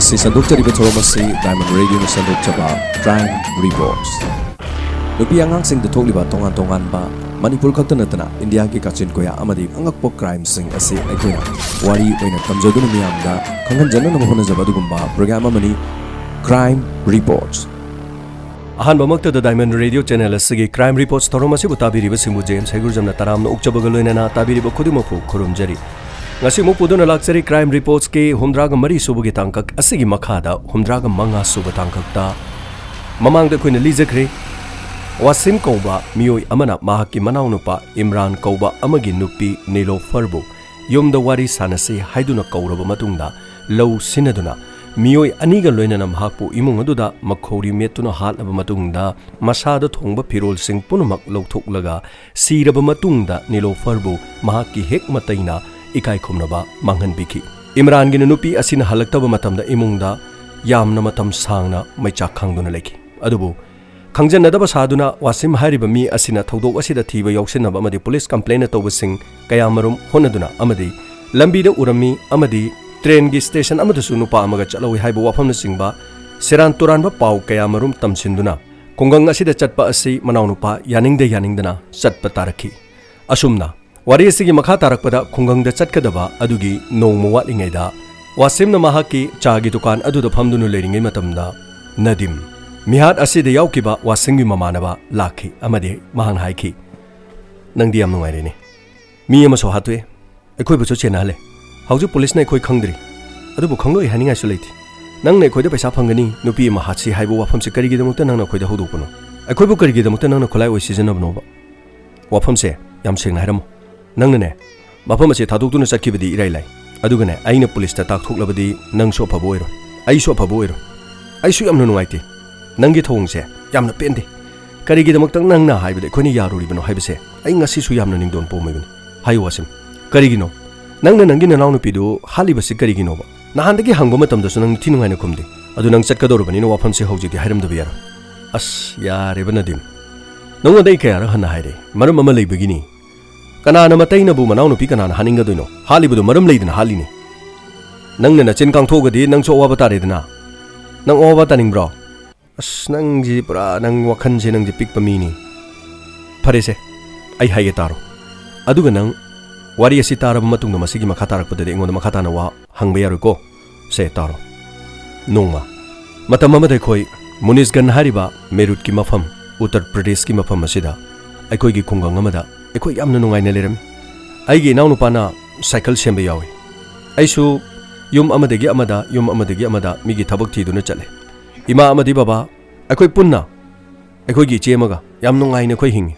ngasi sandukjariba thoramasi Diamond Radio na sandukjaba Crime Reports. Nupi angangsing da thokliba tongan ba Manipur khakta natana India ki kachin koya amadi angakpo crime sing ase aikoina wari oina tamjaduna miyamda khanghanjana na mohona jabadugumba program amani Crime Reports. अहनबमक्ता the diamond radio channel असगी crime reports थोरमसी बुताबिरिबा सिंगु James हेगुरजमना तरामना उक्चबगा लोइनना ताबिरिबा खुदिमफु खुरुमजरी ngasi mu puduna laksari crime reports ke humdraga mari subugi tangkak asigi makhada humdraga manga suba tangkak ta mamang da koina lijakre wasim kauba mioi amana mahaki manau nupa Imran kauba amagi nupi Nilofer bu yumda wari sanasi haiduna kauraba matungda low sinaduna mioi aniga loinana mahakpu imung aduda makhori metuna halaba matungda masada thongba pirol sing punumak lawthoklaga siraba matungda Nilofer bu mahaki hek mataina ikai khumnaba manghan biki Imran gi nupi asina halaktaba matamda imungda yamna matam sangna maichak khangduna leki adubu khangjanadaba saduna wasim hariba mi asina thodok asida thiba yausinaba amadi police complaint tawbasing kayamarum honaduna amadi lambida urami amadi train gi station amadasu nupa amaga chalawi haiba wafamna singba seran turanba pau kayamarum tamsinduna kungang asida chatpa asi manau nupa yaningdana chatpa tarakhi asumna wari asigi makha tarakpada khungangda chatkadaba adugi nongma watlingaida wasimna mahaki chagi dukan aduda phamdunu leiringai matamda Nadim mihat asida yaukiba wasingmi mamanaba lakhi amade mahang haiki nangdi yam nungairene mi ama so hatwe ekoi bu chena le hauju police na ekoi khangdri adubu khangloi haninga su leiti nang ne ekoi da paisa phangani nupi ma hatsi haibu wafam se karigi damukta nang na ekoi da hodupuno ekoi bu karigi damukta nang na kholai oi seasonabno ba wafam se yam sengna haram nangna mafam ase thaduktuna chakkibadi irailai adugane aina police ta takthoklabadi nang so phabo oiro ai so phabo oiro ai su yamna nuaite nangi thongse yamna pende karigi damak tang nangna haibade khoni yaruri bano haibase ai ngasi su yamna ningdon pomebani hayu wasim karigi no nangna nangi nanaw nu pidu halibasi karigi no ba nahandagi hangbo matamda su nang thinungai na khumde adu nang chatkadorubani no wafam se hojiti hairamda biyara as yare banadim nangwa dai kayara hana haire marum ama leibagini kanana mataina bu manau nupi kanana haninga doino halibudu maram leidina halini nangna na chin kangthogadi nang so wa batare nang owa taningbro as nang ji pura nang wakhan je nang ji pikpa mini pharese ai haige taro aduga nang wari asi taraba matungna masigi makha tarakpadade engonda makha tana wa hangba yaruko se taro nongma matam amade khoi Munisgan hariba Merut ki mafam Uttar Pradesh ki mafam asida aikoi gi khungang amada ekoi yamna nungaina leram aigi naunu pana cycle sembe yawi aisu yum amadegi amada migi thabak thiduna chale ima amadi baba akoi punna akoi gi chemaga yam nungaina khoi hingi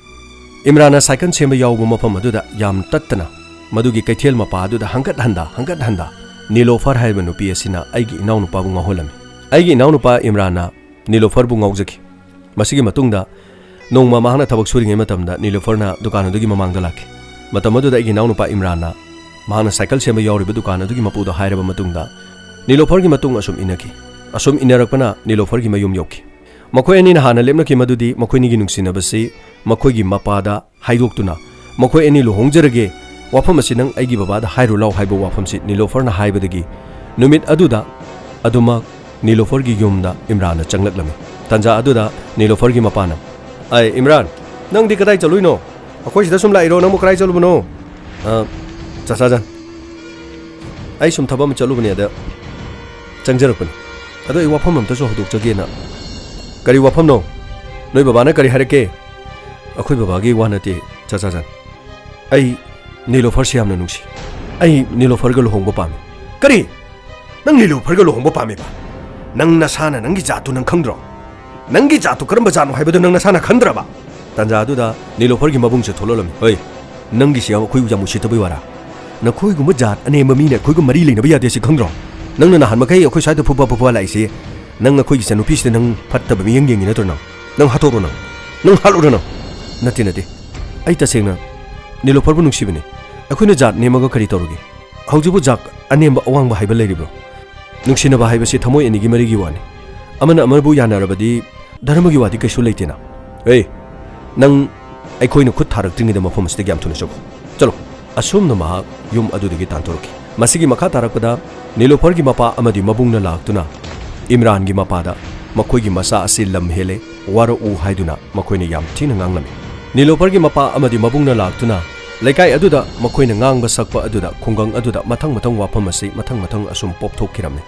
Imrana cycle sembe yawu mafam aduda yam tattana madugi kaithel mapa aduda hangat handa Nilofer haiba nupi asina aigi naunu pa bu ngahulami aigi naunu pa Imrana Nilofer bu ngaujaki masigi matungda nongma mahana thabak suringai matamda Nilofer na dukan adugi mamangda lakhi matam aduda aigi naunu pa Imrana mahana cycle semba yauriba dukan adugi mapuda hairaba matungda Nilofer gi matung asum inarakpana Nilofer gi mayum yauki makoi ani na hana lemnaki madudi makoi ni gi nungsinabasi makoi gi mapada haidoktuna makoi ani luhongjarage wafam asinang aigi babada hairu law haiba wafam si Nilofer na haibadagi numit aduda aduma Nilofer gi yumda Imrana changlaklami tanja aduda Nilofer gi mapana ai Imran nang di kadai chaluino akoi sida sum lairo nang mo kadai chalubuno chasajan ai sum thabam chalubani ada changjarakpani ado I wafam amta so hodok chagena kari wafam no noi baba na kari harake akoi baba gi wanate chasajan ai Nilofer siamna nungsi ai Nilofer ga lohongba pami kari nang Nilofer ga lohongba pami ba nang nasana nang gi jatu nang khangdro nangi jatu karamba janu haibadu nang nasana khandraba tanja aduda Nilofer gi mabung se thololami oi nangi siya khoi jamu sitabai wara na khoi gum jat ane mami ne khoi gum mari leina ba yade si khangdro nang na han makai khoi saida phupa lai si nang khoi gi sanu pis nang phatta ba miyang yeng ni na nang hatoro nang halura nang nati ai ta sengna Nilofer bu nungsibani akhoina jat nemaga kari torugi haujibu jak anemba awang ba haiba leiribro nungsina ba haiba si thamoi ani gi mari gi wani amana amarbu yanarabadi dharma gi wadi kaisu leitena ei nang aikhoina khut tharak tringida mafam asde gyam thuna chok chalo asum na ma yum adudagi tantoroki masigi makha tarakpada Nilofer gi mapa amadi mabungna laktuna Imrangi mapada makoigi masa asi lam hele waro u haiduna makoina yam thina nganglami Nilofargi mapa amadi mabungna laktuna Laikai aduda makoina ngangba sakpa aduda khungang aduda mathang wafam asi mathang asum popthokkiramni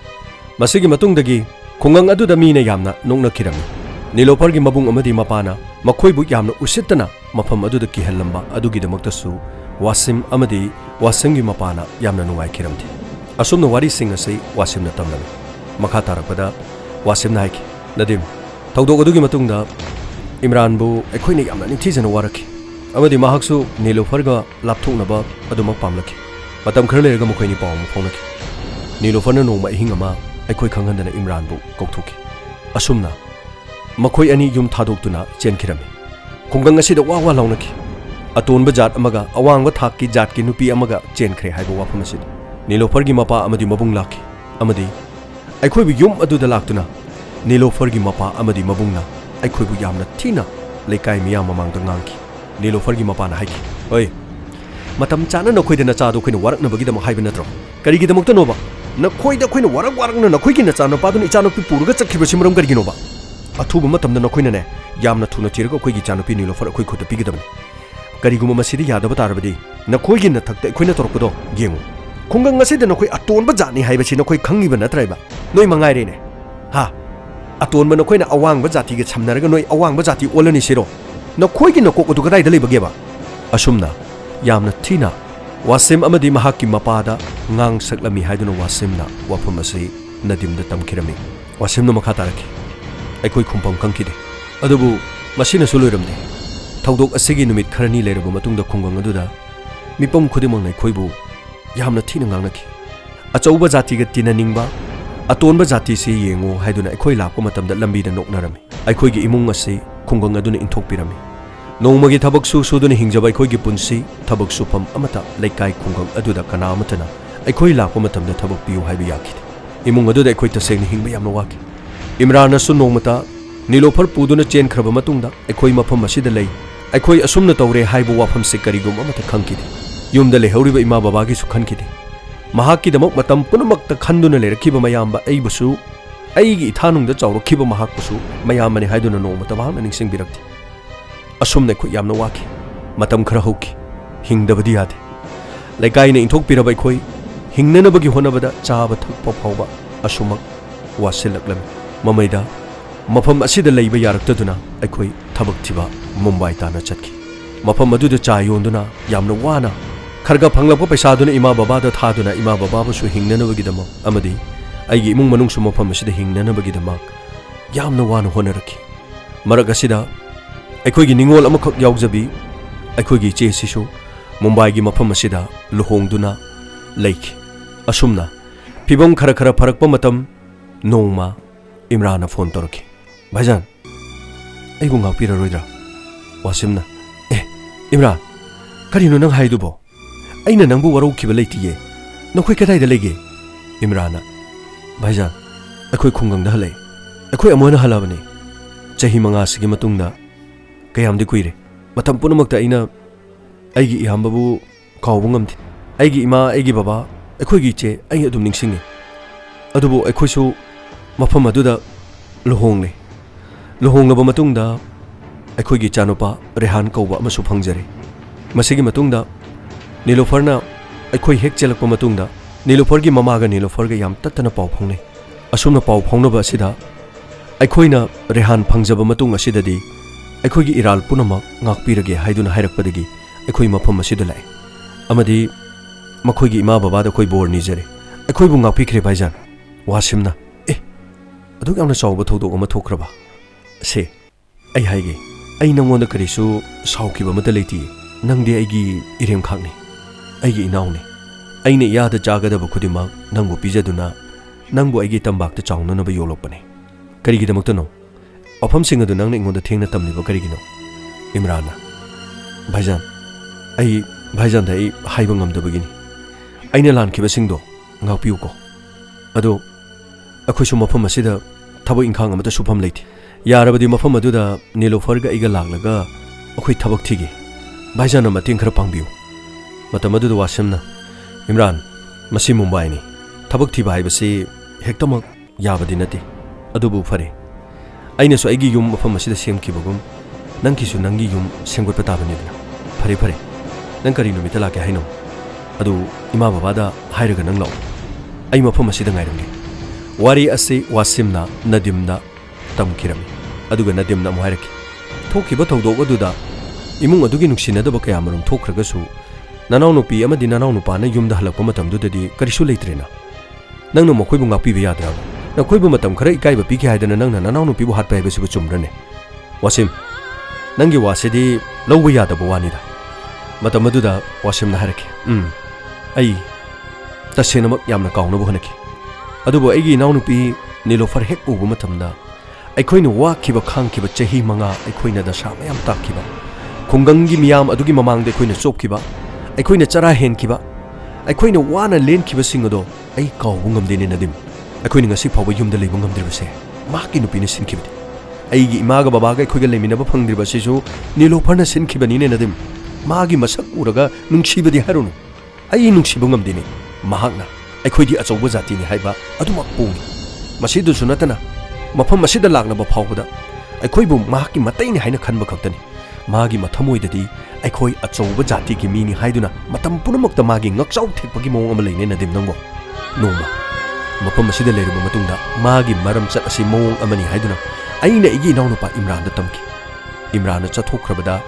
Masigi matungdagi khungang aduda mina yamna nongnakkirami Nilofargi mabung amadi mapana makoibu yamna usittana mafam aduda kihallamba adugidamaktasu Wasim amadi Wasimgi mapana yamna nungaikiramdi Asumna wari sing asi Wasimna tamlami Makha tarakpada Wasimna haiki Nadim Tawdok adugi matungda Imranbu ekhoina yamna nithijana waraki amadi mahaksu Nilofarga lapthoknaba adumak pamlaki matam khara lerga makhoini paw mu phonaki Nilofarna nongma ihing ama ekhoi khanghandana Imranbu kokthoki asumna makhoi ani yum thadoktuna chenkhirami khungang asida wa lawnaki atonba jat amaga awangba thakki jatki nupi amaga chenkhre haiba wafam asida Nilofargi mapa amadi mabung laki amadi ekhoi bi yum aduda laktuna Nilofargi mapa amadi mabungna ekhoi bu yamna thina leikai miyam mamangda ngangki Nilofargi mapana haiki oi matam chana nakhoida nachado khoina waraknabagi dam haiba natro karigi damukta noba nakhoida khoina warakna nakhoigi nachana padun ichanopi puruga chakhiba simram karigi noba athuba matamda nakhoina ne yamna thuna thiraga khoigi chanopi Nilofar khoi khota pigidamni kariguma masidi yadaba tarabadi nakhoigi na thakta khoina torokdo yengu khungang asida nakhoi atonba jani haiba chi nakhoi khangiba natraiba noi mangai rene ha atonba nakhoina awangba jati ga chamnaraga noi awangba jati olani siro nakhoigi nakok adu kadai da lebageba asumna yamna thina Wasim amadi mahakki mapada ngang saklami haiduna Wasimna wafam asi nadimda tamkirami Wasimna makha taraki ekhoi khumpam khangkide adubu masina suloiramde thawdok asigi numit kharani leraba matungda khungang aduda mipam khudimang nai khoibu yamna thina ngangnaki achauba jati ga tinaningba atonba jati se yengo haiduna ekhoi lakpa matamda lambi da noknarami ekhoi gi imung asi khungang aduna inthokpirami nongmagi thabaksu suduna hingjaba ekhoi gi punsi thabak supam amata laikai khungang aduda kana amatana ekhoi lakpa matamda thabak piu haiba yakhi imung aduda ekhoi taseng hingba yamna waki Imran asu nongmata Nilofar puduna chen khraba matungda ekhoi mafam asida lei ekhoi asumna tawre haiba wafam se karigum amata khangkidi yumda lehoriba ima baba gi su khankidi mahakki damak matam punamakta khanduna lerakhiba mayamba eibusu aigi ithanungda chawrokhiba mahakpusu mayamani haiduna nongmata bahana ningsingbirakti asumne khu yamna waki matam khara hoki hingdabadi yade laikai ne inthokpiraba ekhoi hingnanabagi honabada chaba thakpa phawba asumak wasilaklami mamaida mafam asida leiba yaraktaduna ekhoi thabak thiba Mumbai tana chatki mafam aduda cha yonduna yamna wana kharga phanglakpa paisa duna ima baba da thaduna ima baba bu su hingnanabagi dama amadi aigi imung manung su mafam asida hingnanabagi dama yamna wana honaraki marak asida ekhoi gi ningol amakhak yaugjabi ekhoi gi che sisu Mumbai gi mafam asida luhongduna leiki asumna pibam khara pharakpa matam nongma Imran phone torki bhaijan aibu ngapira roidra Wasimna Imran karino nang haidubo aina nangbu warau khiba leitiye nokhoi kadai da lege Imrana bhaijan akhoi khungang da halai akhoi amona halabani chahi manga sigi matungda kayamdi kuire matam punamakta aina aigi ihambabu kawbu ngamti aigi ima aigi baba akhoi gi che ai adum ningsingi adubo akhoi su mafam aduda luhonglaba matungda ekhoi gi chanupa Rehan kauba amasu phangjare masigi matungda Nilofarna ekhoi hek chelakpa matungda Nilofar gi mamaga Nilofar ga yam tattana paw phongne asumna paw phongnaba asida ekhoina Rehan phangjaba matung asidadi ekhoi gi iral punama ngakpirage haiduna hairakpadagi ekhoi mafam asida lai amadi makhoi gi ima baba da khoi bor ni jare ekhoi bu ngakpikre baijan Wasimna aduk amna chawba thodok ama thokraba se ai haige ai nangonda karisu saukiba mata leiti nangde aigi irem khakni aigi inauni aine yada jagadaba khudima nangbu pijaduna nangbu aigi tambak ta chawna na ba yolokpane karigi damakta no afam sing adu nangna ingonda thengna tamliba karigino Imrana bhaijan ai bhaijan dai haiba ngamdabagini aina lankhiba singdo ngakpiu ko ado akhoi su mafam asida thabo inkhang amata sufam leiti yarabadi mafam aduda Nilofar ga iga laglaga akhoi thabak thigi bhaijan ma ting khara pangbiu matam aduda Wasimna Imran masi Mumbai ni thabak thiba haibasi hektamak yabadi nati ꯑꯗꯨꯕꯨ ꯐꯔꯦ ꯑꯩꯅꯁꯨ ꯑꯩꯒꯤ ꯌꯨꯝ ꯃꯐꯝ ꯑꯁꯤꯗ ꯁꯦꯝꯈꯤꯕꯒꯨꯝ ꯅꯪꯒꯤꯁꯨ ꯅꯪꯒꯤ ꯌꯨꯝ ꯁꯦꯝꯒꯠꯄ ꯇꯥꯕꯅꯤꯗꯅ ꯐꯔꯦ ꯐꯔꯦ ꯅꯪ ꯀꯔꯤ ꯅꯨꯃꯤꯠꯇ ꯂꯥꯛꯀꯦ ꯍꯥꯏꯅꯣ ꯑꯗꯨ ꯏꯃꯥ ꯕꯕꯥꯗ ꯍꯥꯏꯔꯒ ꯅꯪ ꯂꯥꯛꯑꯣ ꯑꯩ ꯃꯐꯝ ꯑꯁꯤꯗ ꯉꯥꯏꯔꯝꯒꯦ ꯋꯥꯔꯤ ꯑꯁꯤ ꯋꯥꯁꯤꯝꯅ ꯅꯗꯤꯝꯗ ꯇꯝꯈꯤꯔꯝꯃꯤ ꯑꯗꯨꯒ ꯅꯗꯤꯝꯅ ꯑꯃꯨꯛ ꯍꯥꯏꯔꯛꯈꯤ ꯊꯣꯛꯈꯤꯕ ꯊꯧꯗꯣꯛ ꯑꯗꯨꯗ ꯏꯃꯨꯡ ꯑꯗꯨꯒꯤ ꯅꯨꯡꯁꯤꯅꯗꯕ ꯀꯌꯥꯃꯔꯨꯝ ꯊꯣꯛꯈ꯭ꯔꯒꯁꯨ ꯅꯅꯥꯎꯅꯨꯄꯤ ꯑꯃꯗꯤ ꯅꯅꯥꯎꯅꯨꯄꯥꯅ ꯌꯨꯝꯗ ꯍꯜꯂꯛꯄ ꯃꯇꯝꯗꯨꯗꯗꯤ ꯀꯔꯤꯁꯨ ꯂꯩꯇ꯭ꯔꯦꯅ ꯅꯪꯅ ꯃꯈꯣꯏꯕꯨ ꯉꯥꯛꯄꯤꯕ ꯌꯥꯗ꯭ꯔꯕ ꯅꯈꯣꯏꯕꯨ ꯃꯇꯝ ꯈꯔ ꯏꯀꯥꯏꯕ ꯄꯤꯈꯤ ꯍꯥꯏꯗꯅ ꯅꯪꯅ ꯅꯅꯥꯎꯅꯨꯄꯤꯕꯨ ꯍꯥꯠꯄ ꯍꯥꯏꯕꯁꯤꯕꯨ ꯆꯨꯝꯕ꯭ꯔꯅꯦ ꯋꯥꯁꯤꯝ ꯅꯪꯒꯤ ꯋꯥꯁꯤꯗꯤ ꯂꯧꯕ ꯌꯥꯗꯕ ꯋꯥꯅꯤꯗ ꯃꯇꯝ ꯑꯗꯨꯗ ꯋꯥꯁꯤꯝꯅ ꯍꯥꯏꯔꯛꯈꯤ ꯑꯩ ꯇꯁꯦꯡꯅꯃꯛ ꯌꯥꯝꯅ ꯀꯥꯎꯅꯕ ꯍꯣꯠꯅꯈꯤ ꯑꯗꯨꯕꯨ ꯑꯩꯒꯤ ꯏꯅꯥꯎꯅꯨꯄꯤ ꯅꯤꯂꯣꯐꯔ ꯍꯦꯛ ꯎꯕ ꯃꯇꯝꯗ ꯑꯩꯈꯣꯏꯅ ꯋꯥꯈꯤꯕ ꯈꯥꯡꯈꯤꯕ ꯆꯍꯤ 5 ꯑꯩꯈꯣꯏꯅ ꯗꯁꯥ ꯃꯌꯥꯝ ꯇꯥꯛꯈꯤꯕ ꯈꯨꯡꯒꯪꯒꯤ ꯃꯤꯌꯥꯝ ꯑꯗꯨꯒꯤ ꯃꯃꯥꯡꯗ ꯑꯩꯈꯣꯏꯅ ꯆꯣꯞꯈꯤꯕ ꯑꯩꯈꯣꯏꯅ ꯆꯔꯥ ꯍꯦꯟꯈꯤꯕ ꯑꯩꯈꯣꯏꯅ ꯋꯥꯅ ꯂꯦꯟꯈꯤꯕꯁꯤꯡ ꯑꯗꯣ ꯑꯩ ꯀꯥꯎꯕ ꯉꯝꯗꯦꯅꯦ ꯅꯗꯤꯝ ꯑꯩꯈꯣꯏꯅ ꯉꯁꯤ ꯐꯥꯎꯕ ꯌꯨꯝꯗ ꯂꯩꯕ ꯉꯝꯗ꯭ꯔꯤꯕꯁꯦ ꯃꯍꯥꯛꯀꯤ ꯅꯨꯄꯤꯅ ꯁꯤꯟꯈꯤꯕꯅꯤ ꯑꯩꯒꯤ ꯏꯃꯥꯒ ꯕꯕꯥꯒ ꯑꯩꯈꯣꯏꯒ ꯂꯩꯃꯤꯟꯅꯕ ꯐꯪꯗ꯭ꯔꯤꯕꯁꯤꯁꯨ ꯅꯤꯂꯣꯐꯔꯅ ꯁꯤꯟꯈꯤꯕꯅꯤꯅꯦ ꯅꯗꯤꯝ ꯃꯥꯒꯤ ꯃꯁꯛ ꯎꯔꯒ ꯅꯨꯡꯁꯤꯕꯗꯤ ꯍꯥꯏꯔꯨꯅꯨ ꯑꯩ ꯅꯨꯡꯁꯤꯕ ꯉꯝꯗꯦꯅꯦ ꯃꯍꯥꯛꯅ ꯑꯩꯈꯣꯏꯗꯤ ꯑꯆꯧꯕ ꯖꯥꯇꯤꯅꯤ ꯍꯥꯏꯕ ꯑꯗꯨꯃꯛ ꯄꯣꯡꯉꯤ ꯃꯁꯤꯗꯁꯨ ꯅꯠꯇꯅ ꯃꯐꯝ ꯑꯁꯤꯗ ꯂꯥꯛꯂꯕ ꯐꯥꯎꯕꯗ ꯑꯩꯈꯣꯏꯕꯨ ꯃꯍꯥꯛꯀꯤ ꯃꯇꯩꯅꯤ ꯍꯥꯏꯅ ꯈꯟꯕ ꯈꯛꯇꯅꯤ ꯃꯥꯒꯤ ꯃꯊꯃꯣꯏꯗꯗꯤ ꯑꯩꯈꯣꯏ ꯑꯆꯧꯕ ꯖꯥꯇꯤꯒꯤ ꯃꯤꯅꯤ ꯍꯥꯏꯗꯨꯅ ꯃꯇꯝ ꯄꯨꯝꯅꯃꯛꯇ ꯃꯥꯒꯤ ꯉꯛꯆꯥꯎ ꯊꯦꯛꯄꯒꯤ ꯃꯑꯣꯡ ꯑꯃ ꯂꯩꯅꯦ ꯅꯗꯤꯝ ꯅꯪꯕꯣ ꯅꯣꯡꯃ ꯃꯐꯝ ꯑꯁꯤꯗ ꯂꯩꯔꯕ ꯃꯇꯨꯡꯗ ꯃꯥꯒꯤ ꯃꯔꯝꯆꯠ ꯑꯁꯤ ꯃꯑꯣꯡ ꯑꯃꯅꯤ ꯍꯥꯏꯗꯨꯅ ꯑꯩꯅ ꯑꯩꯒꯤ ꯏꯅꯥꯎꯅꯨꯄꯥ ꯏꯝꯔꯥꯟꯗ ꯇꯝꯈꯤ ꯏꯝꯔꯥꯟꯅ ꯆꯠꯊꯣꯛꯈ꯭ꯔꯕꯗ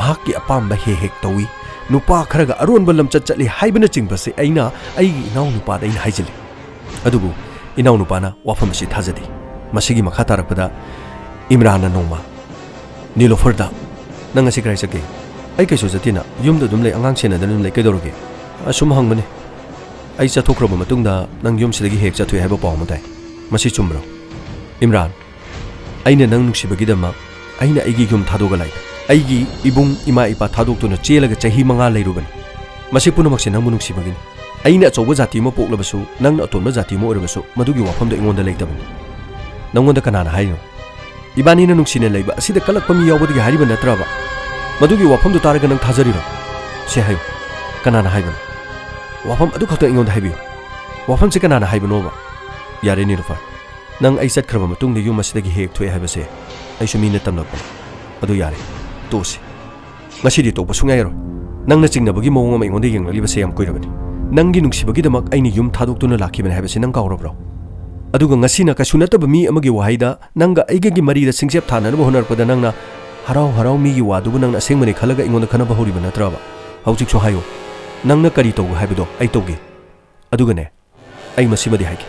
ꯃꯍꯥꯛꯀꯤ ꯑꯄꯥꯝꯕ ꯍꯦꯛ ꯇꯧꯏ ꯅꯨꯄꯥ ꯈꯔꯒ ꯑꯔꯣꯟꯕ ꯂꯝꯆꯠ ꯆꯠꯂꯤ ꯍꯥꯏꯕꯅꯆꯤꯡꯕꯁꯦ ꯑꯩꯅ ꯑꯩꯒꯤ ꯏꯅꯥꯎꯅꯨꯄꯥꯗ ꯑꯩꯅ ꯍꯥꯏꯖꯤꯜꯂꯤ ꯑꯗꯨꯕꯨ ꯏꯅꯥꯎꯅꯨꯄꯥꯅ ꯋꯥꯐꯝ ꯑꯁꯤ ꯊꯥꯖꯗꯦ ꯃꯁꯤꯒꯤ ꯃꯈꯥ ꯇꯥꯔꯛꯄꯗ ꯏꯝꯔꯥꯟꯅ ꯅꯣꯡꯃ ꯅꯤꯂꯣꯐꯔꯗ ꯅꯪ ꯉꯁꯤ ꯀꯔꯥꯏ ꯆꯠꯀꯦ ꯑꯩ ꯀꯩꯁꯨ ꯆꯠꯇꯦꯅ ꯌꯨꯝꯗ ꯑꯗꯨꯝ ꯂꯩ ꯑꯉꯥꯡ ꯁꯦꯟꯅꯗꯅ ꯑꯗꯨꯝ ꯂꯩ ꯀꯩꯗꯧꯔꯒꯦ ꯑꯁꯨꯝ ꯍꯪꯕꯅꯦ ꯑꯩ ꯆꯠꯊꯣꯛꯈ꯭ꯔꯕ ꯃꯇꯨꯡꯗ ꯅꯪ ꯌꯨꯝꯁꯤꯗꯒꯤ ꯍꯦꯛ ꯆꯠꯊꯣꯛꯑꯦ ꯍꯥꯏꯕ ꯄꯥꯎ ꯑꯃ ꯇꯥꯏ ꯃꯁꯤ ꯆꯨꯝꯕ꯭ꯔꯣ ꯏꯝꯔꯥꯟ ꯑꯩꯅ ꯅꯪ ꯅꯨꯡꯁꯤꯕꯒꯤꯗꯃꯛ ꯑꯩꯅ ꯑꯩꯒꯤ ꯌꯨꯝ ꯊꯥꯗꯣꯛꯑꯒ ꯂꯥꯛꯏ ꯑꯩꯒꯤ ꯏꯕꯨꯡ ꯏꯃꯥ ꯏꯄꯥ ꯊꯥꯗꯣꯛꯇꯨꯅ ꯆꯦꯜꯂꯒ ꯆꯍꯤ 5 ꯂꯩꯔꯨꯕꯅꯤ ꯃꯁꯤ ꯄꯨꯝꯅꯃꯛꯁꯦ ꯅꯪꯕꯨ ꯅꯨꯡꯁꯤꯕꯒꯤꯅꯤ ꯑꯩꯅ ꯑꯆꯧꯕ ꯖꯥꯇꯤ ꯑꯃ ꯄꯣꯛꯂꯕꯁꯨ ꯅꯪꯅ ꯑꯇꯣꯟꯕ ꯖꯥꯇꯤ ꯑꯃ ꯑꯣꯏꯔꯕꯁꯨ ꯃꯗꯨꯒꯤ ꯋꯥꯐꯝꯗꯣ ꯑꯩꯉꯣꯟꯗ ꯂꯩꯇꯕꯅꯤ ꯅꯪꯉꯣꯟꯗ ꯀꯅꯥꯅ ꯍꯥꯏꯔꯤꯅꯣ ꯏꯕꯥꯅꯤꯅ ꯅꯨꯡꯁꯤꯅ ꯂꯩꯕ ꯑꯁꯤꯗ ꯀꯜꯂꯛꯄ ꯃꯤ ꯌꯥꯎꯕꯗꯒꯤ ꯍꯥꯏꯔꯤꯕ ꯅꯠꯇ꯭ꯔꯕ ꯃꯗꯨꯒꯤ ꯋꯥꯐꯝꯗꯨ ꯇꯥꯔꯒ ꯅꯪ ꯊꯥꯖꯔꯤꯔꯣ ꯁꯤ ꯍꯥꯏꯌꯨ ꯀꯅꯥꯅ ꯍꯥꯏꯕꯅꯣ ꯋꯥꯐꯝ ꯑꯗꯨ ꯈꯛꯇ ꯑꯩꯉꯣꯟꯗ ꯍꯥꯏꯕꯤꯌꯨ ꯋꯥꯐꯝꯁꯦ ꯀꯅꯥꯅ ꯍꯥꯏꯕꯅꯣꯕ ꯌꯥꯔꯦ ꯅꯤꯂꯣꯐꯔ ꯅꯪ ꯑꯩ ꯆꯠꯈ꯭ꯔꯕ ꯃꯇꯨꯡꯗ ꯌꯨꯝ ꯑꯁꯤꯗꯒꯤ ꯍꯦꯛ ꯊꯣꯛꯑꯦ ꯍꯥꯏꯕꯁꯦ ꯑꯩꯁꯨ ꯃꯤꯅ ꯇꯝꯂꯛꯄꯅꯤ ꯑꯗꯨ ꯌꯥꯔꯦ ꯇꯣꯛꯁꯤ ꯉꯁꯤꯗꯤ ꯇꯣꯛꯄ ꯁꯨꯡꯌꯥ ꯌꯥꯔꯣꯏ ꯅꯪꯅ ꯆꯤꯡꯅꯕꯒꯤ ꯃꯑꯣꯡ ꯑꯃ ꯑꯩꯉꯣꯟꯗ ꯌꯦꯡꯂꯛꯂꯤꯕꯁꯦ ꯌꯥꯝ ꯀꯨꯏꯔꯕꯅꯤ ꯅꯪꯒꯤ ꯅꯨꯡꯁꯤꯕꯒꯤꯗꯃꯛ ꯑꯩꯅ ꯌꯨꯝ ꯊꯥꯗꯣꯛꯇꯨꯅ ꯂꯥꯛꯈꯤꯕꯅꯤ ꯍꯥꯏꯕꯁꯤ ꯅꯪ ꯀꯥꯎꯔꯕ꯭ꯔꯣ ꯑꯗꯨꯒ ꯉꯁꯤꯅ ꯀꯩꯁꯨ ꯅꯠꯇꯕ ꯃꯤ ꯑꯃꯒꯤ ꯋꯥꯍꯩꯗ ꯅꯪꯒ ꯑꯩꯒꯒꯤ ꯃꯔꯤꯗ ꯁꯤꯡꯆꯦꯞ ꯊꯥꯅꯅꯕ ꯍꯣꯠꯅꯔꯛꯄꯗ ꯅꯪꯅ ꯍꯔꯥꯎ ꯍꯔꯥꯎ ꯃꯤꯒꯤ ꯋꯥꯗꯨꯕꯨ ꯅꯪꯅ ꯑꯁꯦꯡꯕꯅꯤ ꯈꯜꯂꯒ ꯑꯩꯉꯣꯟꯗ ꯈꯟꯅꯕ ꯍꯧꯔꯤꯕ ꯅꯠꯇ꯭ꯔꯕ ꯍꯧꯖꯤꯛꯁꯨ ꯍꯥꯏꯌꯨ ꯅꯪꯅ ꯀꯔꯤ ꯇꯧꯒꯦ ꯍꯥꯏꯕꯗꯣ ꯑꯩ ꯇꯧꯒꯦ ꯑꯗꯨꯒꯅꯦ ꯑꯩ ꯃꯁꯤꯃꯗꯤ ꯍꯥꯏꯒꯦ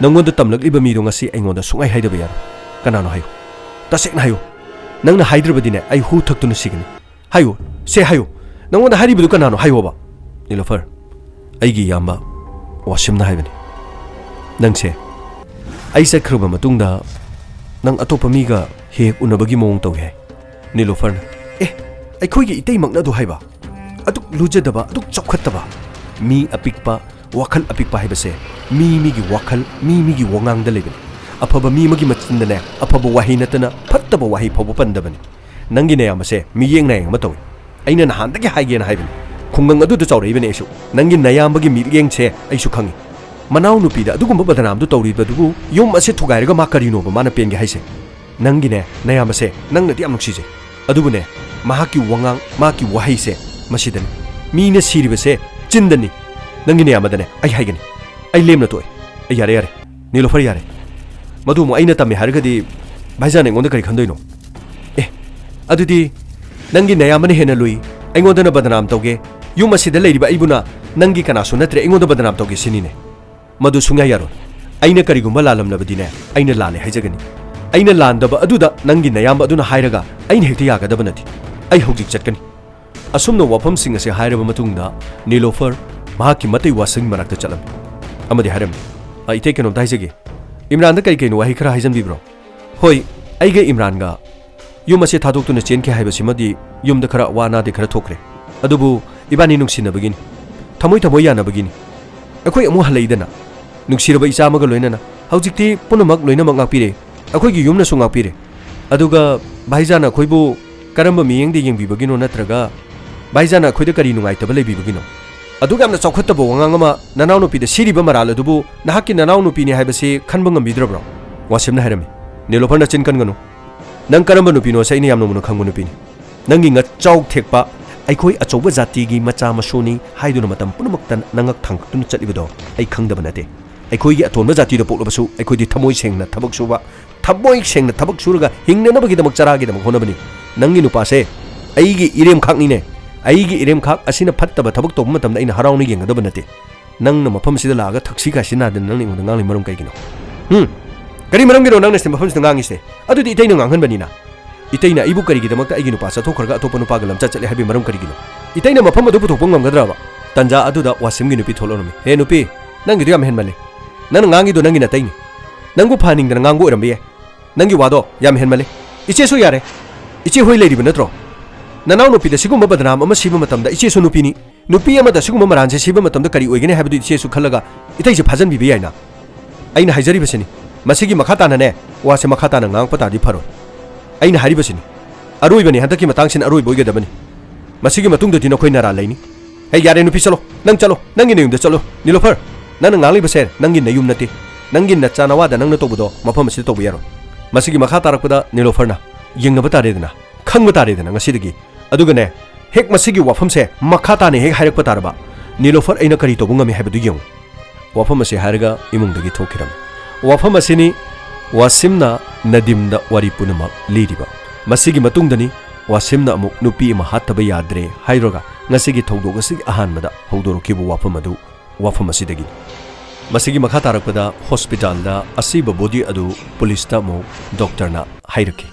ꯅꯪꯉꯣꯟꯗ ꯇꯝꯂꯛꯂꯤꯕ ꯃꯤꯗꯣ ꯉꯁꯤ ꯑꯩꯉꯣꯟꯗ ꯁꯨꯡꯍꯥꯏ ꯍꯥꯏꯗꯕ ꯌꯥꯔꯣꯏ ꯀꯅꯥꯅꯣ ꯍꯥꯏꯌꯨ ꯇꯁꯦꯡꯅ ꯍꯥꯏꯌꯨ ꯅꯪꯅ ꯍꯥꯏꯗ꯭ꯔꯕꯗꯤꯅꯦ ꯑꯩ ꯍꯨ ꯊꯛꯇꯨꯅ ꯁꯤꯒꯅꯤ ꯍꯥꯏꯌꯨ ꯁꯦ ꯍꯥꯏꯌꯨ ꯅꯪꯉꯣꯟꯗ ꯍꯥꯏꯔꯤꯕꯗꯨ ꯀꯅꯥꯅೋ ꯍꯥꯏꯌꯣꯕ ꯅꯤꯂꯣꯐꯔ ꯑꯩꯒꯤ ꯏꯌꯥꯝꯕ ꯋꯥꯁꯤꯝꯅ ꯍꯥꯏꯕꯅꯤ ꯅꯪꯁꯦ ꯑꯩ ꯆꯠꯈ꯭ꯔꯕ ꯃꯇꯨꯡꯗ ꯅꯪ ꯑꯇꯣꯞꯄ ꯃꯤꯒ ꯍꯦꯛ ꯎꯅꯕꯒꯤ ꯃꯑꯣꯡ ꯇꯧꯏ ꯍꯥꯏ ꯅꯤꯂꯣꯐꯔꯅ ꯑꯩꯈꯣꯏꯒꯤ ꯏꯇꯩꯃꯛꯅ ꯑꯗꯨ ꯍꯥꯏꯕ ꯑꯗꯨꯛ ꯂꯨꯖꯗꯕ ꯑꯗꯨꯛ ꯆꯥꯎꯈꯠꯇꯕ ꯃꯤ ꯑꯄꯤꯛꯄ ꯋꯥꯈꯜ ꯑꯄꯤꯛꯄ ꯍꯥꯏꯕꯁꯦ ꯃꯤꯒꯤ ꯋꯥꯈꯜ ꯃꯤꯒꯤ ꯋꯥꯉꯥꯡꯗ ꯂꯩꯕꯅꯤ ꯑꯐꯕ ꯃꯤ ꯑꯃꯒꯤ ꯃꯆꯤꯟꯗꯅꯦ ꯑꯐꯕ ꯋꯥꯍꯩ ꯅꯠꯇꯅ ꯐꯠꯇꯕ ꯋꯥꯍꯩ ꯐꯥꯎꯕ ꯄꯟꯗꯕꯅꯤ ꯅꯪꯒꯤ ꯅꯌꯥꯝꯕꯁꯦ ꯃꯤꯌꯦꯡ ꯅꯥꯌꯦꯡ ꯑꯃ ꯇꯧꯏ ꯑꯩꯅ ꯅꯍꯥꯟꯗꯒꯤ ꯍꯥꯏꯒꯦꯅ ꯍꯥꯏꯕꯅꯤ ꯈꯨꯡꯒꯪ ꯑꯗꯨꯗ ꯆꯥꯎꯔꯛꯏꯕꯅꯤ ꯑꯩꯁꯨ ꯅꯪꯒꯤ ꯅꯌꯥꯝꯕꯒꯤ ꯃꯤꯠꯌꯦꯡꯁꯦ ꯑꯩꯁꯨ ꯈꯪꯉꯤ ꯃꯅꯥꯎ ꯅꯨꯄꯤꯗ ꯑꯗꯨꯒꯨꯝꯕ ꯕꯗꯅꯥꯝꯗꯨ ꯇꯧꯔꯤꯕꯗꯨꯕꯨ ꯌꯨꯝ ꯑꯁꯤ ꯊꯨꯒꯥꯏꯔꯒ ꯃꯥ ꯀꯔꯤꯅꯣꯕ ꯃꯥꯅ ꯄꯦꯟꯒꯦ ꯍꯥꯏꯁꯦ ꯅꯪꯒꯤꯅꯦ ꯅꯌꯥꯝꯕꯁꯦ ꯅꯪꯅꯗꯤ ꯌꯥꯝ ꯅꯨꯡꯁꯤꯖꯩ ꯑꯗꯨꯕꯨꯅꯦ ꯃꯍꯥꯛꯀꯤ ꯋꯥꯉꯥꯡ ꯃꯍꯥꯛꯀꯤ ꯋꯥꯍꯩꯁꯦ ꯃꯁꯤꯗꯅꯤ ꯃꯤꯅ ꯁꯤꯔꯤꯕꯁꯦ ꯆꯤꯟꯗꯅꯤ ꯅꯪꯒꯤ ꯅꯌꯥꯝꯕꯗꯅꯦ ꯑꯩ ꯍꯥꯏꯒꯅꯤ ꯑꯩ ꯂꯦꯝꯅ ꯇꯣꯛꯑꯦ ꯑꯩ ꯌꯥꯔꯦ ꯅꯤꯂꯣꯐꯔ ꯌꯥꯔꯦ ꯃꯗꯨ ꯑꯃꯨꯛ ꯑꯩꯅ ꯇꯝꯃꯦ ꯍꯥꯏꯔꯒꯗꯤ ꯚꯥꯏꯖꯥꯟ ꯑꯩꯉꯣꯟꯗ ꯀꯔꯤ ꯈꯟꯗꯣꯏꯅꯣ ꯑꯗꯨꯗꯤ ꯅꯪꯒꯤ ꯅꯌꯥꯝꯕꯅ ꯍꯦꯟꯅ ꯂꯨꯏ ꯑꯩꯉꯣꯟꯗꯅ ꯕꯗꯅꯥꯝ ꯇꯧꯒꯦ ꯌꯨꯝ ꯑꯁꯤꯗ ꯂꯩꯔꯤꯕ ꯑꯩꯕꯨꯅ ꯅꯪꯒꯤ ꯀꯅꯥꯁꯨ ꯅꯠꯇ꯭ꯔꯦ ꯑꯩꯉꯣꯟꯗ ꯕꯗꯅꯥꯝ ꯇꯧꯒꯦ ꯁꯤꯅꯤꯅꯦ ꯃꯗꯨ ꯁꯨꯡꯌꯥ ꯌꯥꯔꯣꯏ ꯑꯩꯅ ꯀꯔꯤꯒꯨꯝꯕ ꯂꯥꯜꯂꯝꯂꯕꯗꯤꯅꯦ ꯑꯩꯅ ꯂꯥꯜꯂꯦ ꯍꯥꯏꯖꯒꯅꯤ ꯑꯩꯅ ꯂꯥꯟꯗꯕ ꯑꯗꯨꯗ ꯅꯪꯒꯤ ꯅꯌꯥꯝꯕ ꯑꯗꯨꯅ ꯍꯥꯏꯔꯒ ꯑꯩꯅ ꯍꯦꯛꯇ ꯌꯥꯒꯗꯕ ꯅꯠꯇꯦ ꯑꯩ ꯍꯧꯖꯤꯛ ꯆꯠꯀꯅꯤ ꯑꯁꯨꯝꯅ ꯋꯥꯐꯝꯁꯤꯡ ꯑꯁꯤ ꯍꯥꯏꯔꯕ ꯃꯇꯨꯡꯗ ꯅꯤꯂꯣꯐꯔ ꯃꯍꯥꯛꯀꯤ ꯃꯇꯩ ꯋꯥꯁꯤꯡ ꯃꯅꯥꯛꯇ ꯆꯠꯂꯝꯃꯤ ꯑꯃꯗꯤ ꯍꯥꯏꯔꯝꯃꯤ ꯏꯇꯩ ꯀꯩꯅꯣꯝꯇ ꯍꯥꯏꯖꯒꯦ ꯏꯝꯔꯥꯟꯗ ꯀꯩꯅꯣ ꯋꯥꯍꯩ ꯈꯔ ꯍꯥꯏꯖꯟꯕꯤꯕ꯭ꯔꯣ ꯍꯣꯏ ꯑꯩꯒ ꯏꯝꯔꯥꯟꯒ ꯌꯨꯝ ꯑꯁꯤ ꯊꯥꯗꯣꯛꯇꯨꯅ ꯆꯦꯟꯈꯤ ꯍꯥꯏꯕꯁꯤꯃꯗꯤ ꯌꯨꯝꯗ ꯈꯔ ꯋꯥ ꯅꯥꯗꯦ ꯈꯔ ꯊꯣꯛꯈ꯭ꯔꯦ ꯑꯗꯨꯕꯨ ꯏꯕꯥꯅꯤ ꯅꯨꯡꯁꯤꯅꯕꯒꯤꯅꯤ ꯊꯃꯣꯏ ꯌꯥꯅꯕꯒꯤꯅꯤ ꯑꯩꯈꯣꯏ ꯑꯃꯨꯛ ꯍꯜꯂꯛꯏꯗꯅ ꯅꯨꯡꯁꯤꯔꯕ ꯏꯆꯥ ꯑꯃꯒ ꯂꯣꯏꯅꯅ ꯍꯧꯖꯤꯛꯇꯤ ꯄꯨꯝꯅꯃꯛ ꯂꯣꯏꯅꯃꯛ ꯉꯥꯛꯄꯤꯔꯦ ꯑꯩꯈꯣꯏꯒꯤ ꯌꯨꯝꯅꯁꯨ ꯉꯥꯛꯄꯤꯔꯦ ꯑꯗꯨꯒ ꯚꯥꯏꯖꯥꯟ ꯑꯩꯈꯣꯏꯕꯨ ꯀꯔꯝꯕ ꯃꯤꯠꯌꯦꯡꯗ ꯌꯦꯡꯕꯤꯕꯒꯤꯅꯣ ꯅꯠꯇ꯭ꯔꯒ ꯚꯥꯏꯖꯥꯟ ꯑꯩꯈꯣꯏꯗ ꯀꯔꯤ ꯅꯨꯡꯉꯥꯏꯇꯕ ꯂꯩꯕꯤꯕꯒꯤꯅꯣ ꯑꯗꯨꯒ ꯌꯥꯝꯅ ꯆꯥꯎꯈꯠꯇꯕ ꯋꯥꯉꯥꯡ ꯑꯃ ꯅꯅꯥꯎꯅꯨꯄꯤꯗ ꯁꯤꯔꯤꯕ ꯃꯔꯥꯜ ꯑꯗꯨꯕꯨ ꯅꯍꯥꯛꯀꯤ ꯅꯅꯥꯎꯅꯨꯄꯤꯅꯤ ꯍꯥꯏꯕꯁꯤ ꯈꯟꯕ ꯉꯝꯕꯤꯗ꯭ꯔꯕ꯭ꯔꯣ Wasim na harami. Nilofer na chin kan gano. Nang karamba nupino sa ini yamno mo khangmo nupini. Nang inga chaw thekpa aikoi achoba jati gi macha masoni haidu na matam punamaktan nangak thangtun chatlibido ai khangdaba nate. Aikoi gi atonba jati do poklobasu aikoi di thamoi sengna thabak suba thaboi sengna thabak suraga hingna bagi damak chara gi damak honabani. Nangi nupa se ai gi irem khakni ne. Ai gi irem khak asina phattaba thabak to matamda ina harawni yengadaba nate. Nang na mafam sida laga thaksi ka sina den nang ingon ngang marum kai gino. Kari maram gino nang nestem mafam sida ngang iste. Adu di itay nang anghan banina. Itay na ibu kari gi damak ta ai gi nupa sa thokharga atopa nupa galam chat chatle habi maram kari gino. Itay na mafam adu puthok ngam gadra ba. Tanja adu da wasim gi nupi tholorami. He nupi nang gi yam hen male. Nang ngangi do nang gi na tay ni. Nang gu phaning da ngang gu eram be. Nang gi wado yam hen male. Iche so yare. Iche hoi lady banatro. Nanaw nupi da sigum badnam ama siba matam da iche so nupi ni. Nupi ama da sigum maran se siba matam da kari oigene habdu iche su khalaga itai je phajan bi yaina. Aina haijari basini. Masigi makhata na ne wa se makhata na ngang pata di pharo. Aina hari basini. Aroi bani hadaki matang sin aroi boiga da bani. Masigi matung da dino khoi nara laini. Hey yare nupi chalo nang ine yum da chalo Nilofer nang ngali base nang in yum nati nang in na chana wa da nang na tobudo mafam si tobu yaro. Masigi makhata rakpada Nilofer na yengna batare dana khangba tare dana ngasidagi adugane hek masigi wafam se makhata ne hek hairak patarba Nilofer aina kari tobu ngami habdu yong wafam se haraga imung dagi thokiram wafam asini wasimna nadimda wari punama liriba masigi matungdani wasimna amuk nupi ma hataba yadre hairoga ngasigi thogdoga sig ahanmada hogdorokibu wafam adu wafam asidagi masigi makha tarakpada hospital da asiba body adu police ta mo doctor na hairaki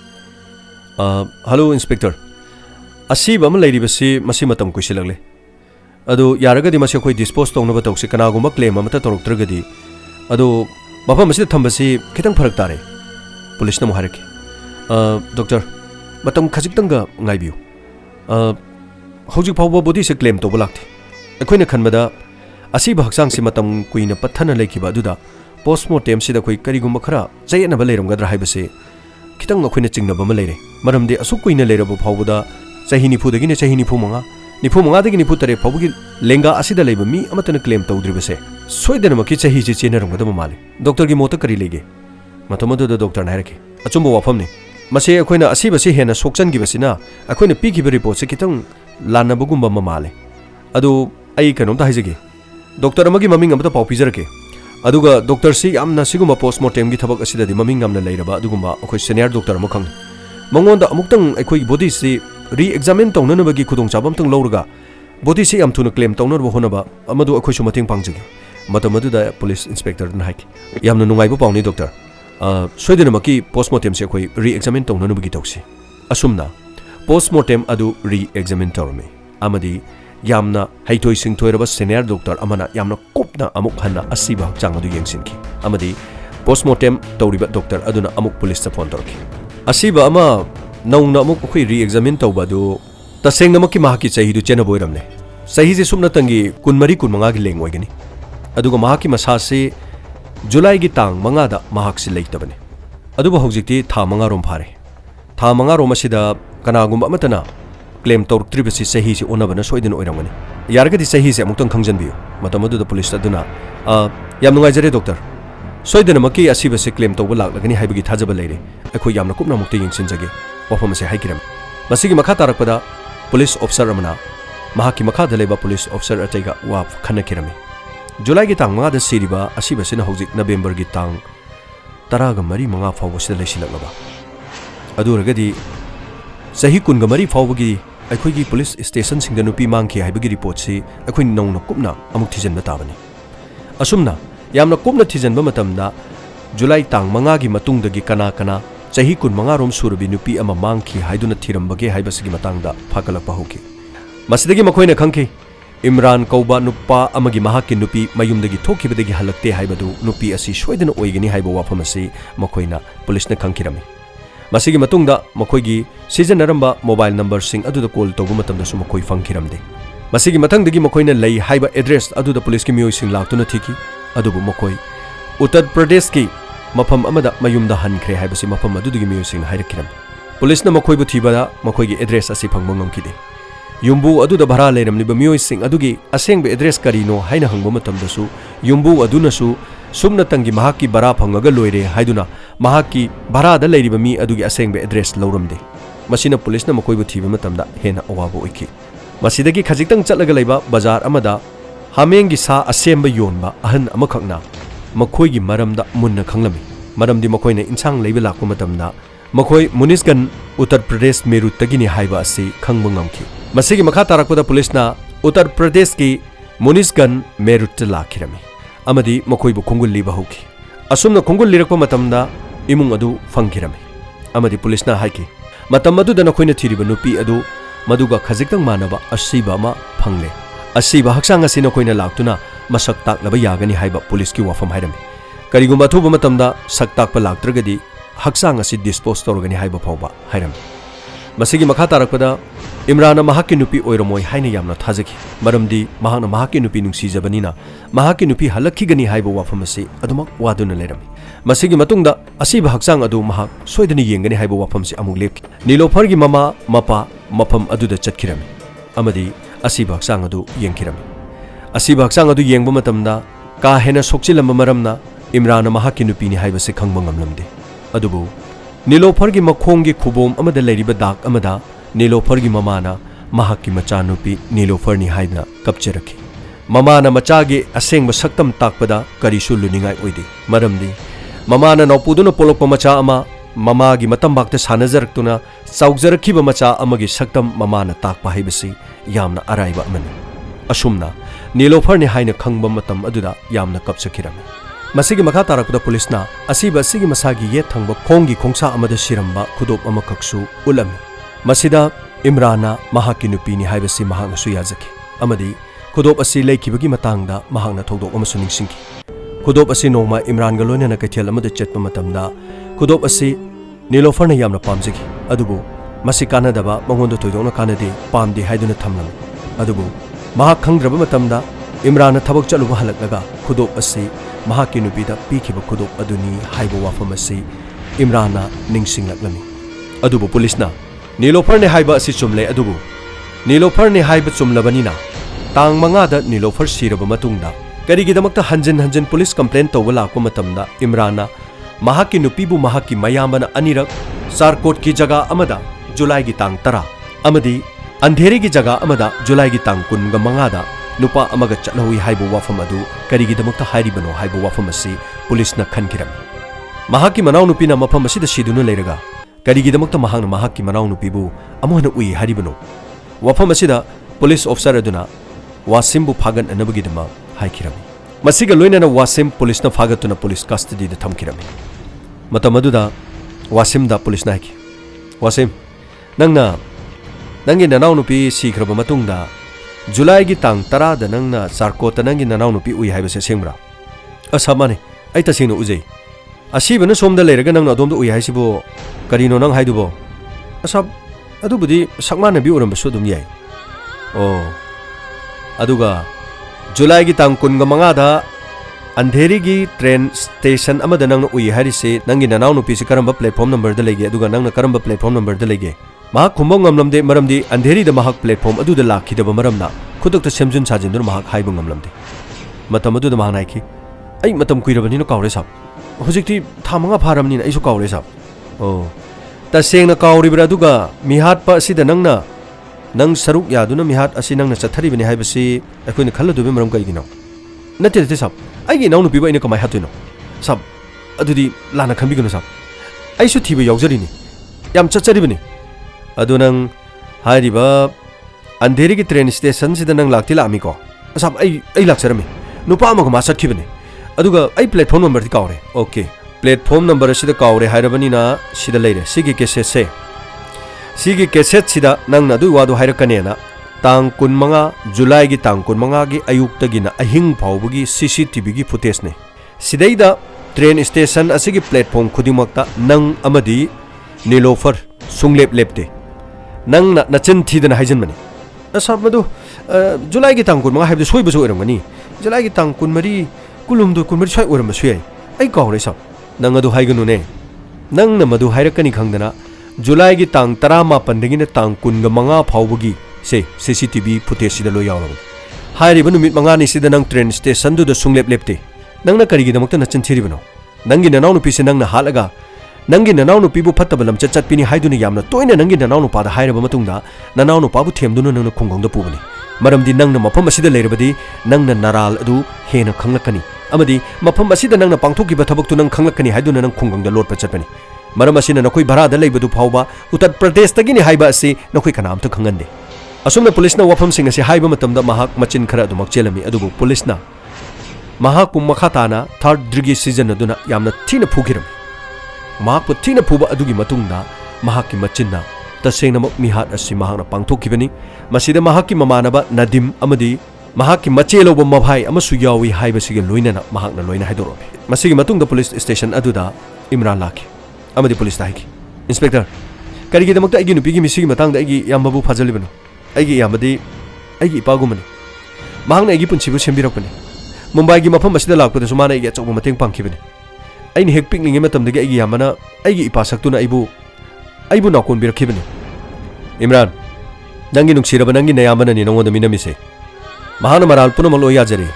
hello inspector asiba ma leiri basi masi matam kuisilagle adu yaragadi masi khoi dispose tongna ba tawsi kanaguma claim amata toroktragadi adu mafam masi thambasi khitang pharak tare police na mo hairaki doctor matam khajitanga ngaibiu hojik phawba body se claim to bulakti ekhoina khanbada asiba haksang si matam kuina pathana lekiba duda postmortem sida khoi kariguma khara chayena ba leiram gadra haibase kitang akhoina chingnaba ma leire maramde asuk kuina leirabo phawbuda chahi nifu dagi ne chahi nifu manga dagi nifu tare phawbugi lenga asida leiba mi amatana claim tawdribase soidana maki chahi je chena ramgada mali doctor gi mota kari lege matamadu da doctor na rake achumbo wafam ne mase akhoina asiba se hena sokchan gi basina akhoina pi gi report se kitang lanabugumba mamale adu ai kanom ta haijege doctor amagi maming amata pau pizarake aduga doctor si amna siguma postmortem gi thabak asida di maming amna leiraba aduguma akhoi senior doctor ma khang mangonda amuktang akhoi body si re-examine tongna bagi khudong chabam tang lawraga body si am thuna claim tongna bo honaba amadu akhoi su mating pangjagi matamadu da police inspector na haik yamna nungai bo pawni doctor soidena maki postmortem se akhoi re-examine tongna bagi tawsi asumna postmortem adu re-examine tawrami amadi yamna haitoi singthoiraba senior doctor amana yamna kopna amuk hanna asiba chang adu yengsinki amadi postmortem tawriba doctor aduna amuk police ta phone torki asiba ama naungna amuk khoi re-examine tawba du tasengna maki mahaki chahi du chena boiramne sahi je sumna tangi kunmari kunmanga gi leng oigani aduga mahaki masase july gi tang manga da mahak si leitabane aduba hojikti tha manga rom phare tha manga rom asida kanagum amatana claim tor tribasi sahi si onabana soidin oiramani yaragadi sahi se amuk tang khangjanbiyo matamadu da police aduna yam nungai jare doctor soidin maki asiba se claim tawba laglagani haibagi thajaba leire akhoi yamna kupna mukti yengsinjage wafam se haikiram masigi makha tarakpada police officer amana mahaki makha da leba police officer ataiga wa khanakirami july gi tang manga da siriba asiba sina hojik november gi tang taraga mari manga fawba sida leisilakaba aduragadi sahi kunga mari fawbagi akhoi police station singda nupi mangki haibagi report si akhoi nongna kupna amuk thijanba tabani asumna yamna kupna thijanba matamda july tang manga gi matungdagi kana chahi kun manga rom surbi nupi ama mangki haiduna thirambage haibasigi matangda phakalakpa hoki masidagi makhoina khangki Imran kauba nupa amagi mahaki nupi mayumdagi thokibadagi halakte haibadu nupi asi soidana oigani haiba wafam asi makhoina police na khangkirami masigi matungda makhoigi sijanaramba mobile number sing aduda call tobu matamda su makhoi fangkiramde masigi mathangdagi makhoina lei haiba address aduda police ki miyoi sing laktuna thiki adubu makhoi Uttar Pradesh ki mafam amada mayumda hankhre haibasi mafam adudagi miyoi sing hairakkiram police na makhoi bu thibada makhoigi address asi phangba ngamkide yumbu aduda bhara leiramliba miyoi sing adugi asengbe address karino haina hangba matamda su yumbu aduna su Sumana तंगी महाकी बरा फंगगा लोइरे हाइदुना महाकी बरादा लेरिबा मी अदुगी असेंगबे address लौरमदे मसिना पुलिसना मकोइबु थिबा मतमदा हेना अवाबो ओइखि मसिदगी खजिक्तंग चलगा लेबा बाजार अमदा हामेंगी सा असेंबा योनबा अहन अमखकना मखोइगी मरमदा मुन्ना खंगलमी मरमदी मखोइना इंसांग लेबा लाकु मतमदा मखोइ मुनिसगन उत्तर प्रदेश मेरुतगिनी हाइबा असि खंगबा ngamखि मसिगी मखा तारकपदा पुलिसना उत्तर प्रदेश की मुनिसगन मेरुत लाखिरमी अमदी मखोइबु खुंगुल लिबा होखि असुमना खुंगुल लिरकपा मतमदा इमुंग अदु फंगिरमी अमदी पुलिसना हाइखि मतम अदुदा नखोइना थिरिबा नुपि अदु मदुगा खजिक्तंग मानबा असिबा अमा फंगले असिबा हक्सांग असि नखोइना लाक्तुना मसक ताकलबा यागनी हाइबा पुलिस की वाफम हाइरमी करिगुम्बा अथुबा मतमदा सक ताकपा लाक्त्रगदी हक्सांग असि डिस्पोज तौरगनी हाइबा फावबा हाइरमी मसिगी मखा तारकपदा इमरान महाकी नुपी ओइरमोय हाइना यामना थाजखि मरमदी महाना महाकी नुपी नुंसीजबनिना महाकी नुपी हलखिगनी हाइबा वाफम असि अदुमक वादुना लेरमी मसिगी मतुंगदा असिबा हक्सांग अदु महाक सोइदनी येंगनी हाइबा वाफम से अमुक लेपखि नीलोफरगी ममा मपा मफम अदुदा चटखिरमी अमदी असिबा हक्सांग अदु येंखिरमी असिबा हक्सांग अदु येंगबा मतमदा का हेना सोक्चिलंबा मरमना इमरान महाकी नुपीनी हाइबसे खंगबा ngamlamde अदुबु नीलोफरगी मखोंगी खुबोम अमदा लेरिबा दाग अमदा नीलोफरगी ममाना महाकी मचानुपी नीलोफरनी हाइना कपचरखि ममाना मचागे असेंग सक्तम ताकपदा करिसु लुनिंगाई ओइदे मरमदी ममाना नौपुदुना पोलोकपा मचा अमा ममागी मतंबाक्ता सानजरक्तुना चौजरखिबा मचा अमगी सक्तम ममाना ताकपा हाइबसी यामना अराइबा अमनि असुमना नीलोफरनी हाइना खंगबा मतम अदुदा यामना कपचखिरमी मसिगी मखा तारकपदा पुलिसना असिबा सिगी मसागी ये थंगबा खोंगी खोंसा अमदा सिरंबा खुदोप अमखक्सु उलमी मसिदा इमराना महाकी नुपीनी हाइबसी महांगसु याजखि अमदी खुदोप असि लेखिबगी मतंगदा महांगना थौदोक अमसु निंगसिंखि खुदोप असि नोमा इमरान गा लोइना कैथेल अमदा चेतपा मतमदा खुदोप असि नीलोफरना यामना पामजखि अदुबु मसि कानदबा मंगोंदा थोइदोकना कानदे पामदे हाइदुना थमलम अदुबु महाक खंग्रबा मतमदा इमरान थबक चलुबा हलकलगा खुदोप असि महाकी नुपीदा पीखिबा खुदोप अदुनी हाइबा वाफम असि इमराना निंगसिंगलक्लमी अदुबु पुलिसना नीलोफरने हाइबा असि चुमले अदुबु नीलोफरने हाइबा चुमलबनिना तांग मंगादा नीलोफर सिरबा मतुंगदा करिगिदमक्ता हंजन हंजन पुलिस कंप्लेन तौबा लाकपा मतमदा इमराना महाकी नुपीबु महाकी मयामना अनिरक सारकोट की जगह अमदा जुलाई की तांग 10 अमदी अंधेरी की जगह अमदा जुलाई की तांग 15 नुपा अमगा चलहुई हाइबा वाफम अदु करिगिदमक्ता हाइरिबनो हाइबा वाफम असि पुलिसना खनखिरमी महाकी मनाउ नुपीना मफम असिदा सिदुना लेरगा करिगिदमक्ता महांगना महाकी मनाउ नुपीबु अमोहना उइ हाइरिबनो वाफम असिदा police officer अदुना वासिमबु Faggan अनबगिदमा हाइखिरमी मसिगा लोइनाना Washim पुलिसना फागतुना police कस्टडीदा थमखिरमी मतम अदुदा वासिमदा पुलिसना हाइखि वासिम नंगना नंगी ननाउ नुपी सिख्रबा मतुंगदा जुलाई की तांग 10 दा नंगना सारकोता नंगी ननाउ नुपी उइ हाइबसे सेंगब्रा असमाने आई तसिंगना उजै असिबना सोमदा लेरगा नंगना अदोमदा उइ हाइसिबो करिनो नंग हाइदुबो असब अदुबुदी सकमानबी उरमबसु दुम याय ओ अदुगा जुलाई की तांग 15 दा अंधेरी की ट्रेन स्टेशन अमदा नंगना उइ हारिसे नंगी ननाउ नुपी से करंबा प्लेटफॉर्म नंबर दा लेगे अदुगा नंगना करंबा प्लेटफॉर्म नंबर दा लेगे महाक खुंबों ngamlamde मरमदी अंधेरी दा महाक प्लेटफॉर्म अदुदा लाखिदबा मरमना खुदुकता सेमजुन साजिनदुर महाक हाइबा ngamlamde मतम अदुदा महाक नाइखि आई मतम कुइरबनिनो कावरे साब हुजिकति था मंगा फारमनिना आइसु कावरे साब ओ तसेंगना कावरिब्रा अदुगा मिहात पा असिदा नंगना नंग सरुक यादुना मिहात असि नंगना चथरिबनि हाइबसि अखोइना खल्लदुबे मरम कइगिनो नते नते साब आइगी नाउ नुपीबा इना कमाय हातुइनो साब अदुदी लाना खंबिगनो साब आइसु थिबा यावजरिनि याम चचरिबनि अदु नंग हाइरिबा अंधेरी की ट्रेन स्टेशन सिदा नंग लाक्ति लामिको साब आई लाक्सरमी नुपा अमग मा चटखिबनि अदुगा आई प्लेटफॉर्म नंबर ति कावरे ओके प्लेटफॉर्म नंबर सिदा कावरे हाइरबनिना सिदा लेरे सिगी कैसेट सिदा नंगना अदु वादो हाइरकनेना तांग 15 जुलाई की तांग 15 की अयुक्तगिना अहिंग फावबगी CCTV की फुटेज ने सिदैदा ट्रेन स्टेशन असिगी प्लेटफॉर्म खुदिमक्ता नंग अमदी नीलोफर सुंगलेप लेपते नंग नचन थीदना हाइजनमनि असब मदु जुलाई की तांग 15 हाइबदो सोइबसु ओरमगनी जुलाई की तांग 15 कुलुमदो 15 सोइ ओरमसु याय आई कावरे सब नंग अदु हाइगनुने नंग न मदु हाइरकनी खंगदना जुलाई की तांग 18 दगिना तांग 15 फावबगी से CCTV फुटेज सिदा लो यावरम हाइरिबा नुमित 5 नि सिदा नंग ट्रेन स्टेशन दुदा सुंगलेप लेपते Nangna karigidamukta nachin thiribano. Nangi nanau nupi se nangna halaga Nangi nanau nupi bu fattaba lamchat chatpini haiduna yamna toina nangi nanau nupada hairaba matungda nanau nupabu themduna nangna khungongda pubani. Maramdi nangna mafam asida leirabadi nangna naral adu hena khanglakani. Amadi mafam asida nangna pangthokiba thabaktu nang khanglakani haiduna nang khungongda lotpa chatpani. Maram asina nakoi bharada leibadu phawba Uttar Pradesh tagini haiba asi nakoi kanamta khangande. Asumna police na wafam sing asi haiba matamda mahak machin khara adumak chelami adubu police na Mahak pu makhatana third degree season aduna yamna thina phugirami. Mahak pu thina phuba adugi matungda mahak ki machinna tasengna mak mihat asi mahakna pangthokibani. Masida mahak ki mamanaba Nadim amadi mahak ki macheloba mabhai amasu yawi haiba sige loinana mahakna loina haidorobi. Masigi matungda police station aduda Imran lakhi. Amadi police daiki. Inspector karigi damakta agi nupi gi misigi matangda agi yambabu phajalibano. Agi yamadi agi ipagumani. Mahakna agi punchibu sembirakpani. Mumbai gi mafam asida lakpada sumana igi achauba mateng pangkhibani. Aini hek picnic matamdagi agi yamana agi ipasaktuna aibu nakon birakhibani. Imran nangi nuksiraba nangi nayamana ni nongoda minamise. Mahana maral punamal o yajari.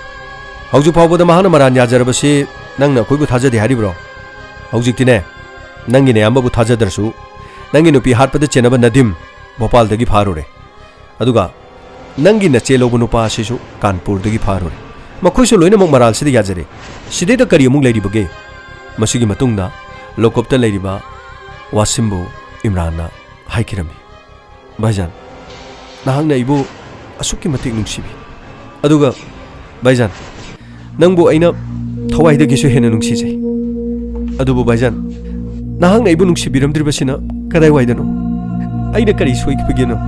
Hauju phawbada mahana maran yajarabasi nangna koibu thajadi haribro. Haujiktine nangi nayambabu thajadrasu nangi nupi hatpada chenaba Nadim Bhopal dagi pharure. Aduga nangi na chelobu nupa asisu Kanpur dagi pharure. Makoisu loina mok maral sidi yajare. Sideda kari amuk leiribage. Masigi matungda lokopta leiriba Wasimbu Imranna haikirami. Baijan nahangna ibu asuki matik nungsibi. Aduga Baijan nangbu aina thawaidagi hena nungsijai. Adubu Baijan nahangna ibu nungsibiramdribasina kadai waidano. Aina kari soikibagino.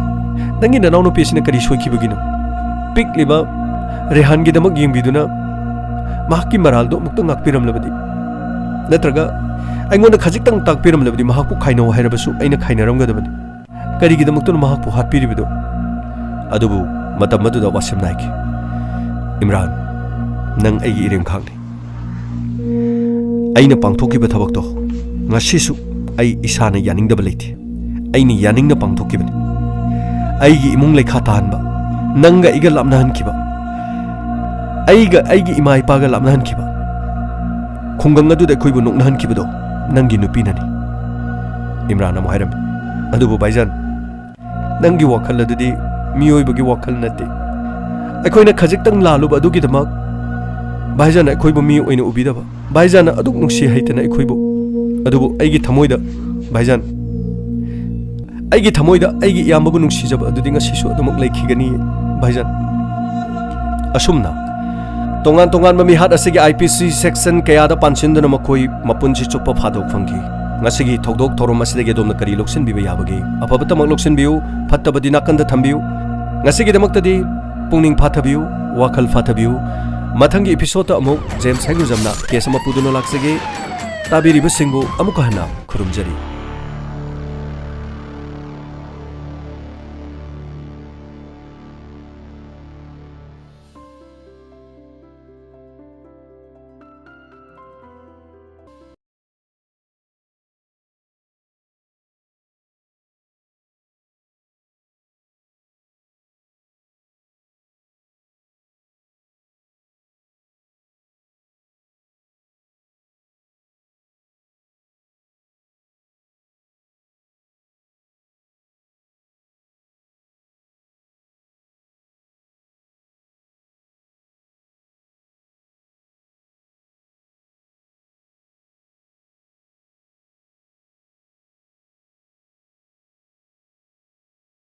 Nangi nanau no pesina kari soikibagino. Pikliba Rehan gi damak yingbiduna mahakki maraldo mukta ngakpiramlabadi natraga aingonda khajiktang takpiramlabadi mahakpu khaino hairabasu aina khainaramgadabadi karigi damaktu mahakpu hatpiribido adubu matam maduda wasim naiki Imran nang aigi irem khangni aina pangthokiba thabakto ngasisu ai isana yaningdaba leiti aini yaningna pangthokibani aigi imung lekha tanba nanga iga lamna hankiba aigi ima ipaga lamna hankiba khungang adu de khoibu nokna hankibudo nangi nupinani Imran amu hairam adubu Baijan nangi wakhal adudi miyoibagi wakhal nate akoina khajiktang laluba adugi damak Baijan akoibu mi oina ubidaba Baijan aduk nungsi haitana akoibu adubu aigi thamoida Baijan aigi thamoida aigi yambabu nungsi jaba adudi ngasisu adumuk laikhigani Baijan asumna Tongan mamihat asigi IPC section kayada panchindana makoi mapunchi chupa phadok phangki ngasigi thokdok thorom asidagi domna kari loksin biba yabagi apabata mak loksin biu phattabadi nakanda thambiu ngasigi damaktadi pungning phathabiu wakhal phathabiu mathangi episode amuk James Hagujamna kesama puduna laksigi tabiri basingbu amuka hana khurumjari